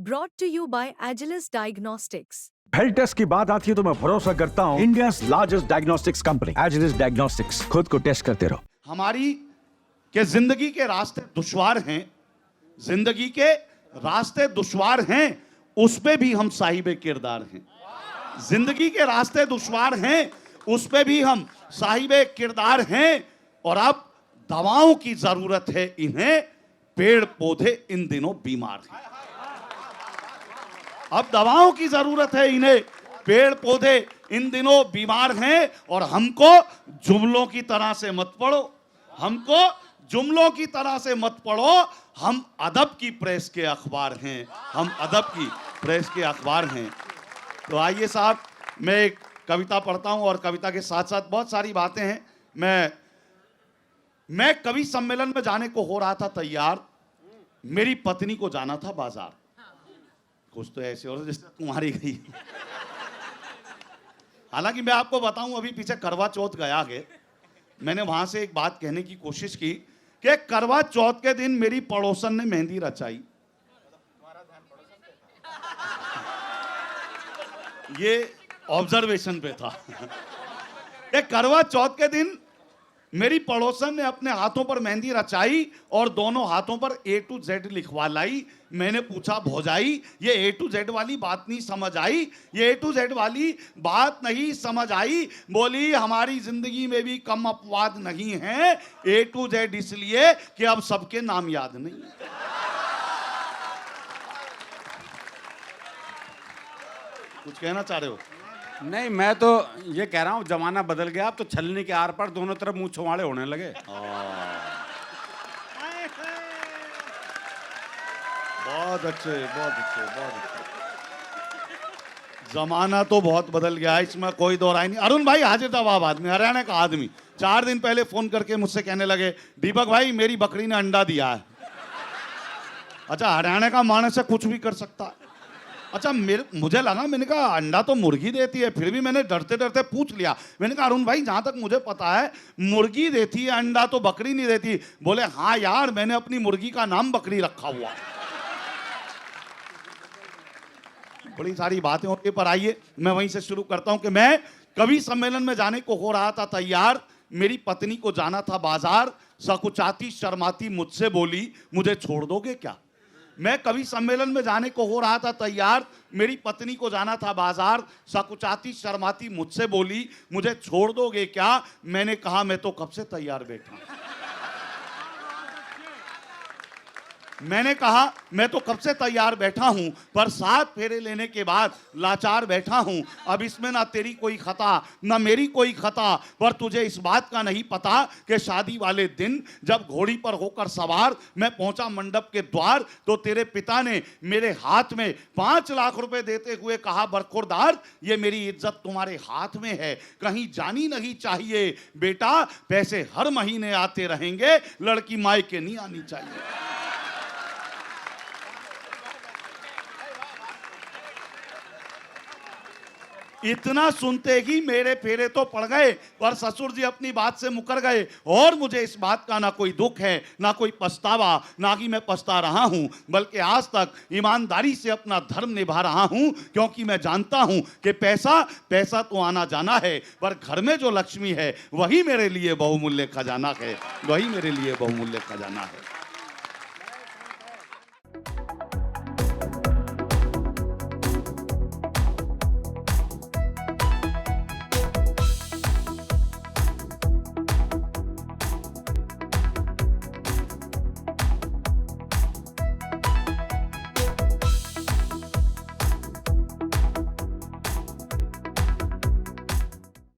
brought to you by Agilus Diagnostics. Health test की बात आती है तो मैं भरोसा करता हूँ India's largest diagnostics company Agilus diagnostics. खुद को टेस्ट करते रहो। हमारी के जिंदगी के रास्ते दुश्वार हैं, जिंदगी के रास्ते दुश्वार हैं, उस पे भी हम साहिबे किरदार हैं। जिंदगी के रास्ते दुश्वार हैं, उस पे भी हम साहिबे किरदार हैं। और अब दवाओं की जरूरत है इन्हें, पेड़ पौधे इन दिनों बीमार हैं। अब दवाओं की जरूरत है इन्हें, पेड़ पौधे इन दिनों बीमार हैं। और हमको जुमलों की तरह से मत पढ़ो, हमको जुमलों की तरह से मत पढ़ो। हम अदब की प्रेस के अखबार हैं, हम अदब की प्रेस के अखबार हैं। तो आइए साहब, मैं एक कविता पढ़ता हूं और कविता के साथ साथ बहुत सारी बातें हैं। मैं कवि सम्मेलन में जाने को हो रहा था तैयार, मेरी पत्नी को जाना था बाजार। कुछ तो ऐसे और जैसे तुम्हारी गई। हालांकि मैं आपको बताऊं, अभी पीछे करवा चौथ गया के मैंने वहां से एक बात कहने की कोशिश की कि करवा चौथ के दिन मेरी पड़ोसन ने मेहंदी रचाई। ये ऑब्जर्वेशन पे था। करवा चौथ के दिन मेरी पड़ोसन ने अपने हाथों पर मेहंदी रचाई और दोनों हाथों पर A to Z लिखवा लाई। मैंने पूछा, भौजाई ये A to Z वाली बात नहीं समझ आई, ये A to Z वाली बात नहीं समझ आई। बोली, हमारी जिंदगी में भी कम अपवाद नहीं है, A to Z इसलिए कि अब सबके नाम याद नहीं। कुछ कहना चाह रहे हो? नहीं, मैं तो ये कह रहा हूँ जमाना बदल गया। अब तो छलनी के आर पर दोनों तरफ मुंह छुआड़े होने लगे। बहुत अच्छे, बहुत अच्छे, बहुत अच्छे। जमाना तो बहुत बदल गया है, इसमें कोई दो राय नहीं। अरुण भाई हाजिर जवाब आदमी, हरियाणा का आदमी, 4 दिन पहले फोन करके मुझसे कहने लगे, दीपक भाई मेरी बकरी ने अंडा दिया है। अच्छा, हरियाणा का मानस से कुछ भी कर सकता है। अच्छा, मुझे लगा, मैंने कहा अंडा तो मुर्गी देती है, फिर भी मैंने डरते डरते पूछ लिया। मैंने कहा, अरुण भाई जहां तक मुझे पता है मुर्गी देती है अंडा, तो बकरी नहीं देती। बोले, हाँ यार, मैंने अपनी मुर्गी का नाम बकरी रखा हुआ। बड़ी सारी बातें होती पर आइए मैं वहीं से शुरू करता हूं कि मैं कवि सम्मेलन में जाने को हो रहा था तैयार, मेरी पत्नी को जाना था बाजार। सकुचाती शर्माती मुझसे बोली, मुझे छोड़ दोगे क्या? मैं कवि सम्मेलन में जाने को हो रहा था तैयार, मेरी पत्नी को जाना था बाजार। सकुचाती शर्माती मुझसे बोली, मुझे छोड़ दोगे क्या? मैंने कहा, मैं तो कब से तैयार बैठा। मैंने कहा, मैं तो कब से तैयार बैठा हूं, पर 7 फेरे लेने के बाद लाचार बैठा हूं। अब इसमें ना तेरी कोई खता ना मेरी कोई खता, पर तुझे इस बात का नहीं पता कि शादी वाले दिन जब घोड़ी पर होकर सवार मैं पहुंचा मंडप के द्वार, तो तेरे पिता ने मेरे हाथ में 5 लाख रुपए देते हुए कहा, बरखुरदार ये मेरी इज्जत तुम्हारे हाथ में है, कहीं जानी नहीं चाहिए बेटा, पैसे हर महीने आते रहेंगे, लड़की मायके नहीं आनी चाहिए। इतना सुनते ही मेरे फेरे तो पड़ गए, पर ससुर जी अपनी बात से मुकर गए। और मुझे इस बात का ना कोई दुख है, ना कोई पछतावा, ना कि मैं पछता रहा हूं, बल्कि आज तक ईमानदारी से अपना धर्म निभा रहा हूं, क्योंकि मैं जानता हूं कि पैसा तो आना जाना है, पर घर में जो लक्ष्मी है वही मेरे लिए बहुमूल्य खजाना है, वही मेरे लिए बहुमूल्य खजाना है।